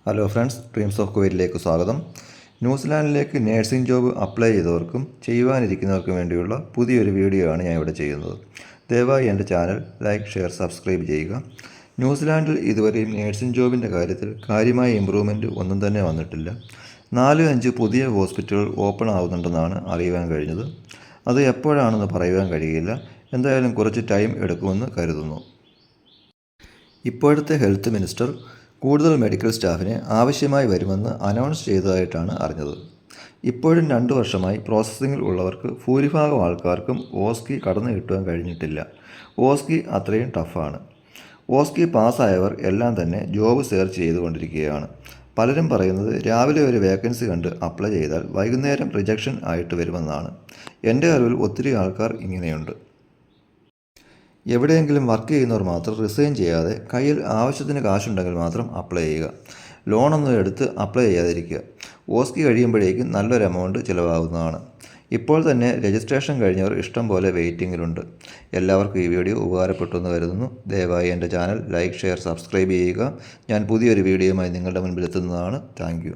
Hello friends, dreams of കുവൈറ്റിലേക്ക് സ്വാഗതം. ന്യൂസിലാൻഡിലേക്ക് nursing job apply ചെയ്തവർക്കും ചെയ്യുവാനിരിക്കുന്നവർക്കും വേണ്ടിയുള്ള പുതിയൊരു വീഡിയോ ആണ് ഞാൻ ഇവിടെ ചെയ്യുന്നത്. ദയവായി എൻ്റെ ചാനൽ ലൈക്ക്, ഷെയർ, സബ്സ്ക്രൈബ് ചെയ്യുക. ന്യൂസിലാൻഡിൽ ഇതുവരെയും നേഴ്സിംഗ് ജോബിൻ്റെ കാര്യത്തിൽ കാര്യമായ ഇമ്പ്രൂവ്മെൻറ്റ് ഒന്നും തന്നെ വന്നിട്ടില്ല. 4-5 പുതിയ ഹോസ്പിറ്റലുകൾ ഓപ്പൺ ആവുന്നുണ്ടെന്നാണ് അറിയുവാൻ കഴിഞ്ഞത്. അത് എപ്പോഴാണെന്ന് പറയുവാൻ കഴിയില്ല. എന്തായാലും കുറച്ച് ടൈം എടുക്കുമെന്ന് കരുതുന്നു. ഇപ്പോഴത്തെ ഹെൽത്ത് മിനിസ്റ്റർ കൂടുതൽ മെഡിക്കൽ സ്റ്റാഫിനെ ആവശ്യമായി വരുമെന്ന് അനൗൺസ് ചെയ്തതായിട്ടാണ് അറിഞ്ഞത്. ഇപ്പോഴും 2 വർഷമായി പ്രോസസ്സിങ്ങിൽ ഉള്ളവർക്ക് ഭൂരിഭാഗം ആൾക്കാർക്കും ഓസ്കി കടന്നു കിട്ടുവാൻ കഴിഞ്ഞിട്ടില്ല. ഓസ്കി അത്രയും ടഫാണ്. ഓസ്കി പാസ്സായവർ എല്ലാം തന്നെ ജോബ് സെർച്ച് ചെയ്തുകൊണ്ടിരിക്കുകയാണ്. പലരും പറയുന്നത് രാവിലെ ഒരു വേക്കൻസി കണ്ട് അപ്ലൈ ചെയ്താൽ വൈകുന്നേരം റിജക്ഷൻ ആയിട്ട് വരുമെന്നാണ്. എൻ്റെ അറിവിൽ ഒത്തിരി ആൾക്കാർ ഇങ്ങനെയുണ്ട്. എവിടെയെങ്കിലും വർക്ക് ചെയ്യുന്നവർ മാത്രം റിസൈൻ ചെയ്യാതെ കയ്യിൽ ആവശ്യത്തിന് കാശുണ്ടെങ്കിൽ മാത്രം അപ്ലൈ ചെയ്യുക. ലോണൊന്നും എടുത്ത് അപ്ലൈ ചെയ്യാതിരിക്കുക. ഓസ്കി കഴിയുമ്പോഴേക്കും നല്ലൊരു എമൗണ്ട് ചിലവാകുന്നതാണ്. ഇപ്പോൾ തന്നെ രജിസ്ട്രേഷൻ കഴിഞ്ഞവർ ഇഷ്ടം പോലെ വെയിറ്റിങ്ങിലുണ്ട്. എല്ലാവർക്കും ഈ വീഡിയോ ഉപകാരപ്പെട്ടു എന്ന് കരുതുന്നു. ദയവായി എൻ്റെ ചാനൽ ലൈക്ക്, ഷെയർ, സബ്സ്ക്രൈബ് ചെയ്യുക. ഞാൻ പുതിയൊരു വീഡിയോയുമായി നിങ്ങളുടെ മുൻപിൽ എത്തുന്നതാണ്. താങ്ക്